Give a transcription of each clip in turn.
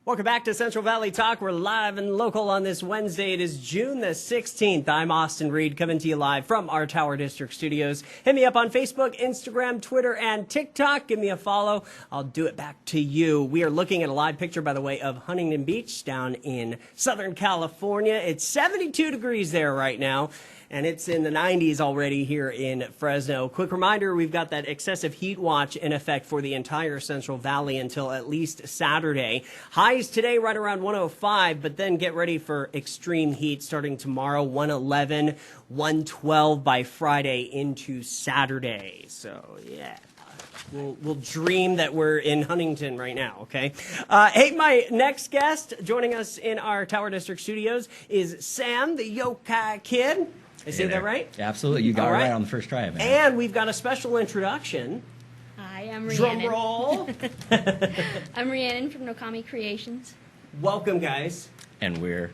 Welcome back to Central Valley Talk. We're live and local on this Wednesday. It is June the 16th. I'm Austin Reed, coming to you live from our Tower District studios. Hit me up on Facebook, Instagram, Twitter, and TikTok. Give me a follow. I'll do it back to you. We are looking at a live picture, by the way, of Huntington Beach down in Southern California. It's 72 degrees there right now, and it's in the 90s already here in Fresno. Quick reminder, we've got that excessive heat watch in effect for the entire Central Valley until at least Saturday. Highs today right around 105, but then get ready for extreme heat starting tomorrow, 111, 112 by Friday into Saturday. So, yeah. We'll dream that we're in Huntington right now, okay? Hey, my next guest joining us in our Tower District studios is Sam, the Yokai Kid. I say that right? Yeah, absolutely. You got it right on the first try, man. And we've got a special introduction. Hi, I'm Rhiannon. Drum roll. I'm Rhiannon from Nokami Creations. Welcome, guys. And we're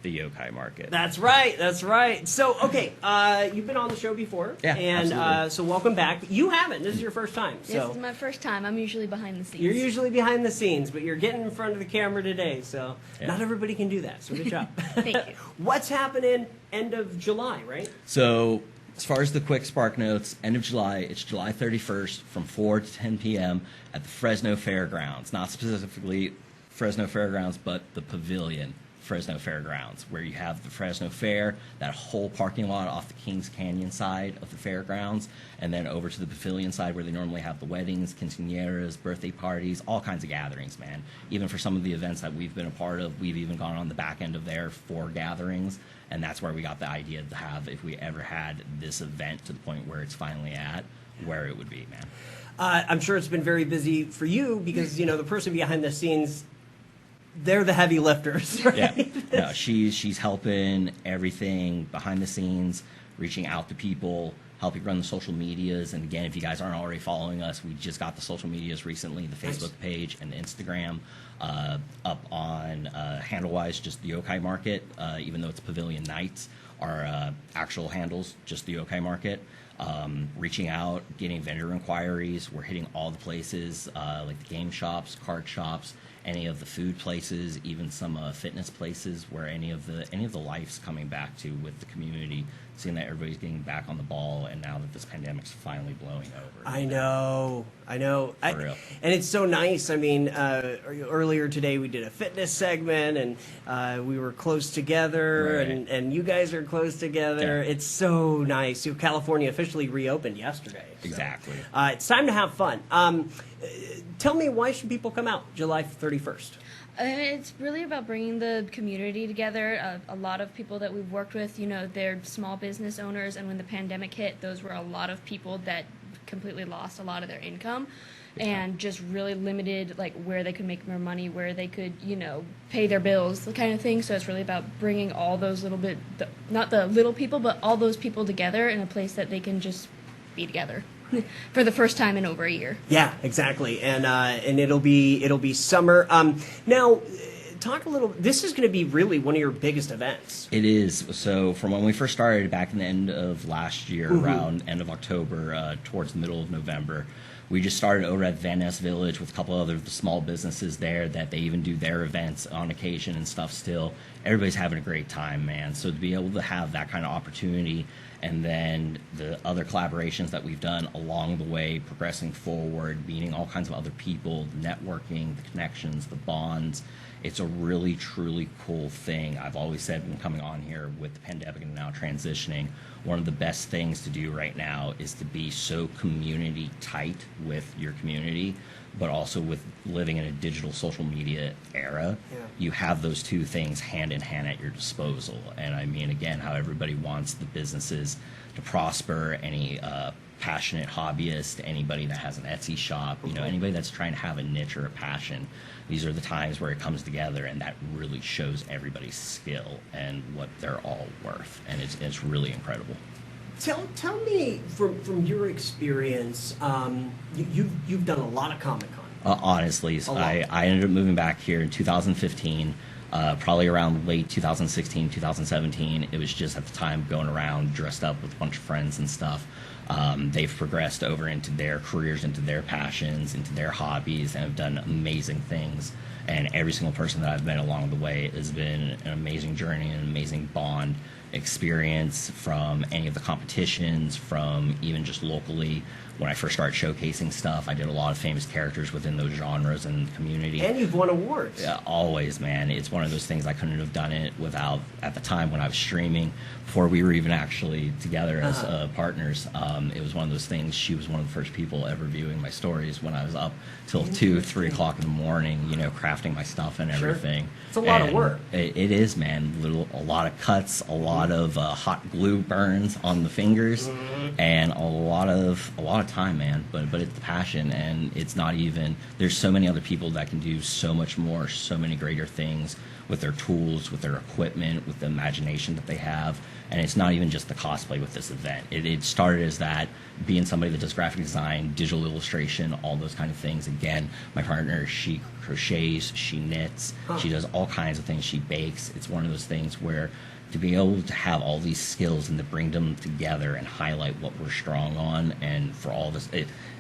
the Yokai Market. That's right. That's right. So, okay, you've been on the show before. Yeah, and so welcome back. You haven't. This is your first time. This is my first time. I'm usually behind the scenes. You're usually behind the scenes, but you're getting in front of the camera today, so not everybody can do that, so good job. Thank you. What's happening end of July, right? So, as far as the quick spark notes, end of July, it's July 31st from 4 to 10 p.m. at the Fresno Fairgrounds. Not specifically Fresno Fairgrounds, but the Pavilion. Fresno Fairgrounds, where you have the Fresno Fair, that whole parking lot off the Kings Canyon side of the fairgrounds, and then over to the Pavilion side where they normally have the weddings, quinceañeras, birthday parties, all kinds of gatherings, man. Even for some of the events that we've been a part of, we've even gone on the back end of there for gatherings, and that's where we got the idea to have, if we ever had this event to the point where it's finally at, where it would be, man. I'm sure it's been very busy for you because, you know, the person behind the scenes, they're the heavy lifters, right? Yeah, no, she's helping everything behind the scenes, reaching out to people, helping run the social medias. And again, if you guys aren't already following us, we just got the social medias recently, the Facebook page and the Instagram up on handle-wise, just the Yokai Market, even though it's Pavilion Nights, our actual handles, just the Yokai Market. Reaching out, getting vendor inquiries. We're hitting all the places, like the game shops, card shops, any of the food places, even some fitness places where any of the life's coming back to with the community, seeing that everybody's getting back on the ball, and now that this pandemic's finally blowing over. I know. For real. And it's so nice. I mean, earlier today we did a fitness segment, and we were close together, Right. and you guys are close together. Yeah. It's so nice. California officially reopened yesterday. So, Exactly. it's time to have fun. Tell me, why should people come out July 31st? It's really about bringing the community together. A lot of people that we've worked with, you know, they're small business owners, and when the pandemic hit, those were a lot of people that completely lost a lot of their income and just really limited, like, where they could make more money, where they could, you know, pay their bills, the kind of thing. So it's really about bringing all those not the little people, but all those people together in a place that they can just be together. For the first time in over a year. Yeah, exactly, and it'll be summer. Now, talk a little. This is going to be really one of your biggest events. It is. So from when we first started back in the end of last year, around end of October, towards the middle of November, we just started over at Van Ness Village with a couple other small businesses there that they even do their events on occasion and stuff still. Everybody's having a great time, man. So to be able to have that kind of opportunity, and then the other collaborations that we've done along the way, progressing forward, meeting all kinds of other people, networking, the connections, the bonds. It's a really, truly cool thing. I've always said when coming on here with the pandemic and now transitioning, one of the best things to do right now is to be so community tight with your community, but also with living in a digital social media era. Yeah. You have those two things hand in hand at your disposal. And I mean, again, how everybody wants the businesses to prosper, any passionate hobbyist, anybody that has an Etsy shop, you know, anybody that's trying to have a niche or a passion. These are the times where it comes together, and that really shows everybody's skill and what they're all worth, and it's really incredible. Tell me from your experience. You've done a lot of Comic-Con. Honestly, I ended up moving back here in 2015. Probably around late 2016, 2017. It was just at the time going around dressed up with a bunch of friends and stuff. They've progressed over into their careers, into their passions, into their hobbies, and have done amazing things. And every single person that I've met along the way has been an amazing journey, an amazing bond experience, from any of the competitions, from even just locally. When I first started showcasing stuff, I did a lot of famous characters within those genres and the community. And you've won awards. Yeah, always, man. It's one of those things I couldn't have done it without, at the time when I was streaming, before we were even actually together as partners. It was one of those things. She was one of the first people ever viewing my stories when I was up till 2, 3 o'clock in the morning, you know, crafting my stuff and everything. It's a lot of work. It is, man. A lot of cuts, a lot of hot glue burns on the fingers, and a lot of time, man. But it's the passion, and it's not even. There's so many other people that can do so much more, so many greater things with their tools, with their equipment, with the imagination that they have. And it's not even just the cosplay with this event. It started as that, being somebody that does graphic design, digital illustration, all those kind of things. Again, my partner, she crochets, she knits, she does all kinds of things, she bakes. It's one of those things where to be able to have all these skills and to bring them together and highlight what we're strong on, and for all this,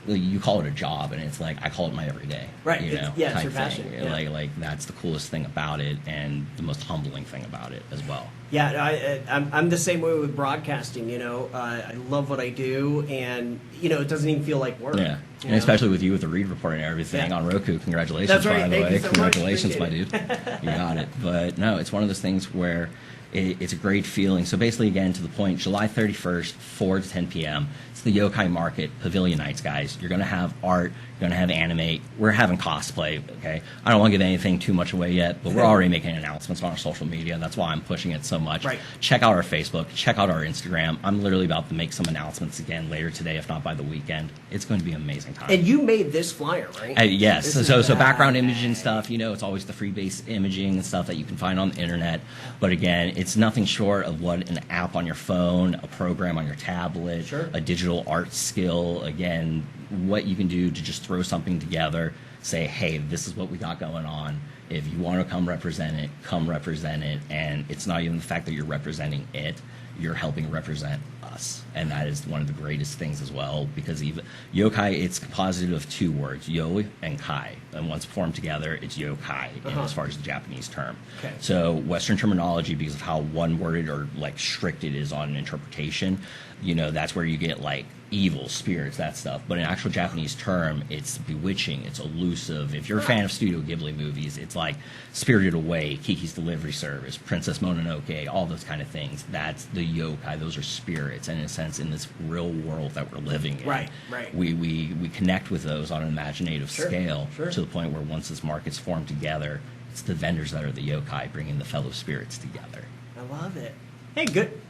you call it a job, and it's like I call it my everyday, right? You know, it's your passion. Yeah. Like that's the coolest thing about it, and the most humbling thing about it as well. Yeah, I'm the same way with broadcasting. You know, I love what I do, and you know, it doesn't even feel like work. Yeah, and especially with you with the Read Report and everything on Roku. Congratulations, That's right. By the Thank way, you so congratulations, much. my dude. You got it. But no, it's one of those things where it's a great feeling. So basically, again, to the point, July 31st, 4 to 10 p.m. It's the Yokai Market Pavilion Nights, guys. You're going to have art. You're going to have anime. We're having cosplay, okay? I don't want to give anything too much away yet, but we're already making announcements on our social media. That's why I'm pushing it so much. Right. Check out our Facebook. Check out our Instagram. I'm literally about to make some announcements again later today, if not by the weekend. It's going to be an amazing time. And you made this flyer, right? Yes. So background imaging stuff, you know, it's always the free-based imaging and stuff that you can find on the internet. But again, it's nothing short of what an app on your phone, a program on your tablet, a digital art skill, again, what you can do to just throw something together, say, hey, this is what we got going on. If you want to come represent it, come represent it. And it's not even the fact that you're representing it, you're helping represent us. And that is one of the greatest things as well, because even yokai, it's composite of 2 words, yo and kai. And once formed together, it's yokai as far as the Japanese term. Okay. So Western terminology, because of how one-worded or like strict it is on interpretation, you know, that's where you get like evil spirits, that stuff. But in actual Japanese term, it's bewitching, it's elusive. If you're a fan of Studio Ghibli movies, it's like Spirited Away, Kiki's Delivery Service, Princess Mononoke, all those kind of things. That's the yokai. Those are spirits, and in a sense, in this real world that we're living in, Right. we connect with those on an imaginative scale to the point where once this market's formed together, it's the vendors that are the yokai bringing the fellow spirits together. I love it. Hey, good.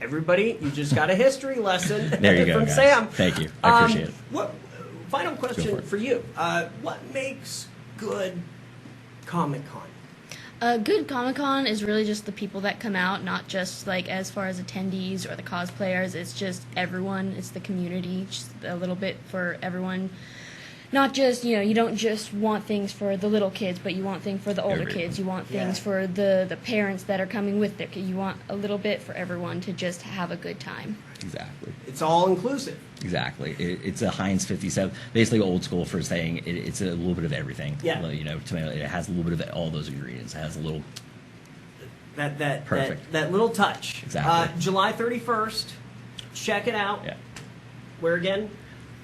Everybody, you just got a history lesson There you go, from guys. Sam. Thank you. I appreciate it. Final question for you. What makes good Comic-Con? A good Comic-Con is really just the people that come out, not just like as far as attendees or the cosplayers. It's just everyone. It's the community, just a little bit for everyone. Not just, you know, you don't just want things for the little kids, but you want things for the older kids. You want things for the parents that are coming with their kids. You want a little bit for everyone to just have a good time. Exactly. It's all inclusive. Exactly. It's a Heinz 57, basically old school for saying it's a little bit of everything. Yeah. You know, tomato, it has a little bit of all those ingredients. It has a little... Perfect. That little touch. Exactly. July 31st. Check it out. Yeah. Where again?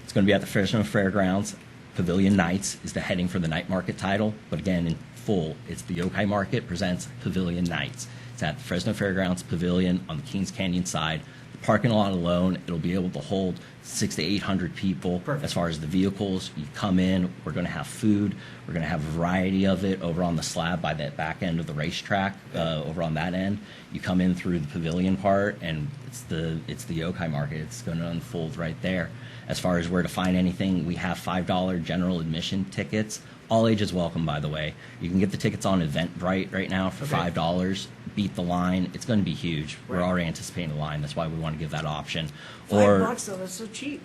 It's going to be at the Fresno Fairgrounds. Pavilion Nights is the heading for the night market title, but again, in full, it's the Yokai Market presents Pavilion Nights. It's at the Fresno Fairgrounds Pavilion on the Kings Canyon side. The parking lot alone, it'll be able to hold 600 to 800 people. Perfect. As far as the vehicles, you come in, we're going to have food, we're going to have a variety of it over on the slab by that back end of the racetrack, over on that end. You come in through the pavilion part, and it's the Yokai Market. It's going to unfold right there. As far as where to find anything, we have $5 general admission tickets. All ages welcome, by the way. You can get the tickets on Eventbrite right now for $5. Beat the line. It's going to be huge. Right. We're already anticipating the line. That's why we want to give that option. $5 though, that's so cheap.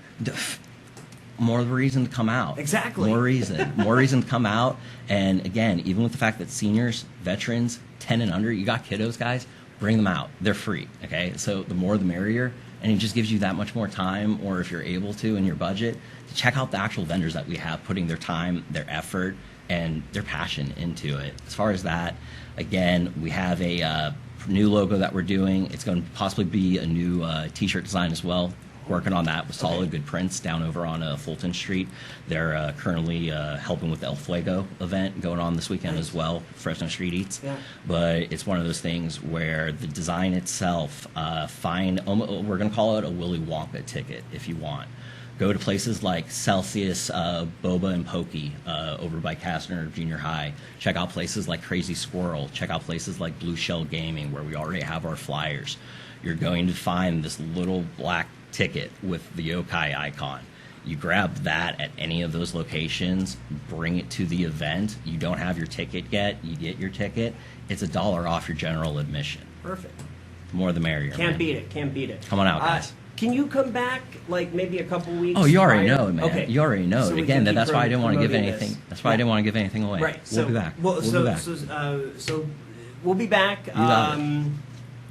More reason to come out. Exactly. More reason to come out. And again, even with the fact that seniors, veterans, 10 and under, you got kiddos, guys, bring them out. They're free, okay? So the more the merrier. and it just gives you that much more time, or if you're able to in your budget, to check out the actual vendors that we have putting their time, their effort, and their passion into it. As far as that, again, we have a new logo that we're doing. It's going to possibly be a new t-shirt design as well. Working on that with Solid Good Prints down over on Fulton Street. They're currently helping with the El Fuego event going on this weekend as well, Fresno Street Eats. Yeah. But it's one of those things where the design itself, we're going to call it a Willy Wonka ticket if you want. Go to places like Celsius, Boba and Pokey over by Castner Junior High. Check out places like Crazy Squirrel. Check out places like Blue Shell Gaming, where we already have our flyers. You're going to find this little black ticket with the yokai icon. You grab that at any of those locations, bring it to the event. You don't have your ticket yet, you get your ticket. It's $1 off your general admission. Perfect. The more the merrier. Can't beat it. Can't beat it. Come on out, guys. Can you come back like maybe a couple weeks? Oh, you already prior? know, man. Okay. You already know. So we Again, can keep that's why I didn't want to give promoting anything. this. That's why I didn't want to give anything away. Right. We'll be back. Well, we'll be back. So we'll be back. You got it.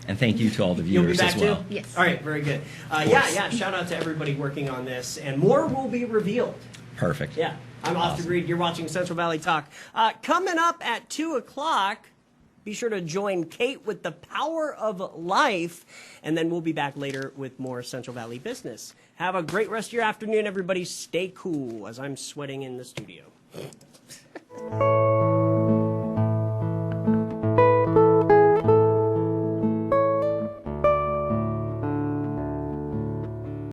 And thank you to all the You'll be viewers back as well. too? Yes. All right, very good. Yeah. Shout out to everybody working on this, and more will be revealed. Perfect. Yeah. I'm Austin Reed. You're watching Central Valley Talk. Coming up at 2 o'clock, be sure to join Kate with the Power of Life, and then we'll be back later with more Central Valley business. Have a great rest of your afternoon, everybody. Stay cool as I'm sweating in the studio.